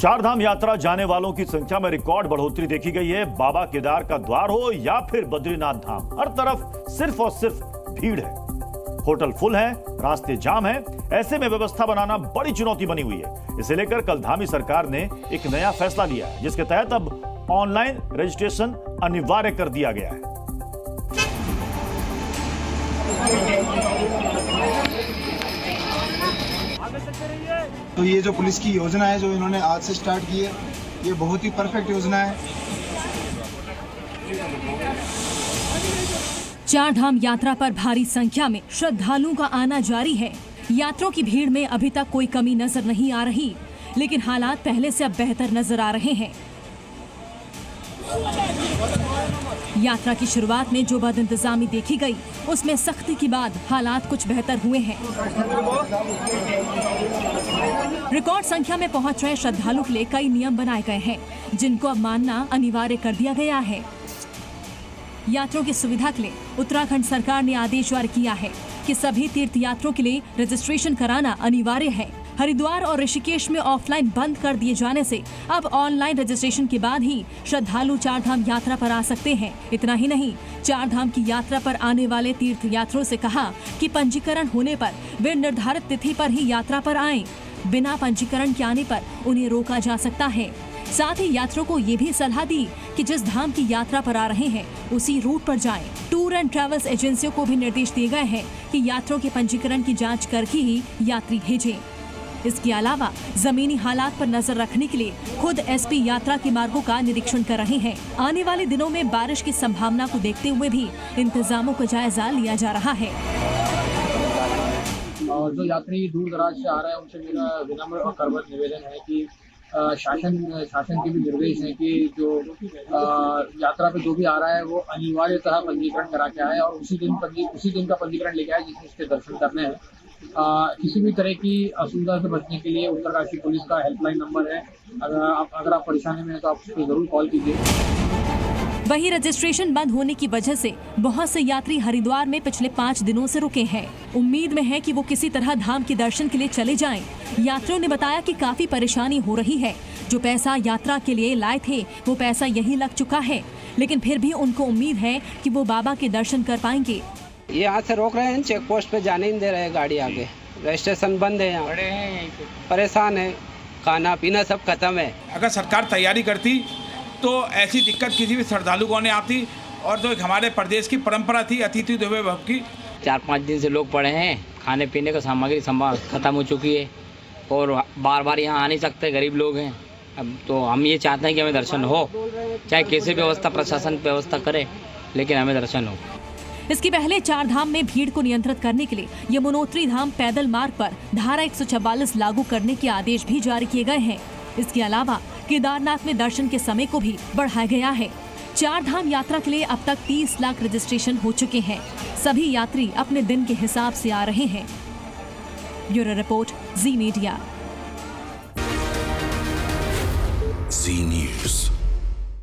चारधाम यात्रा जाने वालों की संख्या में रिकॉर्ड बढ़ोतरी देखी गई है। बाबा केदार का द्वार हो या फिर बद्रीनाथ धाम, हर तरफ सिर्फ और सिर्फ भीड़ है। होटल फुल है, रास्ते जाम है। ऐसे में व्यवस्था बनाना बड़ी चुनौती बनी हुई है। इसे लेकर कल धामी सरकार ने एक नया फैसला लिया है, जिसके तहत अब ऑनलाइन रजिस्ट्रेशन अनिवार्य कर दिया गया है। तो ये जो पुलिस की योजना है जो इन्होंने आज से स्टार्ट की है, ये बहुत ही परफेक्ट योजना है। चारधाम यात्रा पर भारी संख्या में श्रद्धालुओं का आना जारी है। यात्रियों की भीड़ में अभी तक कोई कमी नजर नहीं आ रही, लेकिन हालात पहले से अब बेहतर नजर आ रहे हैं। यात्रा की शुरुआत में जो बदइंतजामी देखी गई, उसमें सख्ती के बाद हालात कुछ बेहतर हुए हैं। रिकॉर्ड संख्या में पहुंच रहे श्रद्धालुओं के लिए कई नियम बनाए गए हैं, जिनको अब मानना अनिवार्य कर दिया गया है। यात्रियों की सुविधा के लिए उत्तराखंड सरकार ने आदेश जारी किया है कि सभी तीर्थयात्रियों के लिए रजिस्ट्रेशन कराना अनिवार्य है। हरिद्वार और ऋषिकेश में ऑफलाइन बंद कर दिए जाने से अब ऑनलाइन रजिस्ट्रेशन के बाद ही श्रद्धालु चारधाम यात्रा पर आ सकते हैं। इतना ही नहीं, चारधाम की यात्रा पर आने वाले तीर्थयात्रियों से कहा कि पंजीकरण होने पर वे निर्धारित तिथि पर ही यात्रा पर आएं। बिना पंजीकरण के आने पर उन्हें रोका जा सकता है। साथ ही यात्रियों को ये भी सलाह दी कि जिस धाम की यात्रा पर आ रहे हैं उसी रूट पर जाएं। टूर एंड ट्रैवल्स एजेंसियों को भी निर्देश दिए गए हैं कि यात्रियों के पंजीकरण की जांच करके ही यात्री भेजें। इसके अलावा जमीनी हालात पर नजर रखने के लिए खुद एसपी यात्रा के मार्गों का निरीक्षण कर रहे हैं। आने वाले दिनों में बारिश की संभावना को देखते हुए भी इंतजामों का जायजा लिया जा रहा है। और जो यात्री दूर दराज से आ रहे हैं उनसे मेरा विनम्र और करबद्ध निवेदन है कि शासन के भी निर्देश है कि जो यात्रा पे जो भी आ रहा है वो अनिवार्यतः पंजीकरण करा के आए और उसी दिन का पंजीकरण लेके आए जिसमें उसके दर्शन करने हैं। किसी भी तरह की असुविधा से बचने के लिए उत्तरकाशी पुलिस का हेल्पलाइन नंबर है। अगर आप परेशानी में हैं तो आप उस पर जरूर कॉल कीजिए। वहीं रजिस्ट्रेशन बंद होने की वजह से बहुत से यात्री हरिद्वार में पिछले 5 दिनों से रुके हैं। उम्मीद में है कि वो किसी तरह धाम के दर्शन के लिए चले जाएं। यात्रियों ने बताया कि काफी परेशानी हो रही है। जो पैसा यात्रा के लिए लाए थे वो पैसा यहीं लग चुका है, लेकिन फिर भी उनको उम्मीद है कि वो बाबा के दर्शन कर पाएंगे। ये यहाँ से रोक रहे हैं, चेक पोस्ट पे जाने नहीं दे रहे हैं गाड़ी आगे। रजिस्ट्रेशन बंद है, यहाँ परेशान है, खाना पीना सब खत्म है। अगर सरकार तैयारी करती तो ऐसी दिक्कत किसी भी श्रद्धालु को नहीं आती। और जो हमारे प्रदेश की परंपरा थी अतिथि देवो भव की, 4-5 दिन से लोग पड़े हैं, खाने पीने का सामग्री खत्म हो चुकी है और बार बार यहाँ आ नहीं सकते, गरीब लोग हैं। अब तो हम ये चाहते हैं कि हमें दर्शन हो, चाहे कैसे व्यवस्था प्रशासन व्यवस्था करे, लेकिन हमें दर्शन हो। इसके पहले चारधाम में भीड़ को नियंत्रित करने के लिए यमुनोत्री धाम पैदल मार्ग पर धारा 144 लागू करने के आदेश भी जारी किए गए हैं। इसके अलावा केदारनाथ में दर्शन के समय को भी बढ़ाया गया है। चारधाम यात्रा के लिए अब तक 30 लाख रजिस्ट्रेशन हो चुके हैं। सभी यात्री अपने दिन के हिसाब से आ रहे हैं। ब्यूरो रिपोर्ट, जी मीडिया। जी न्यूज़।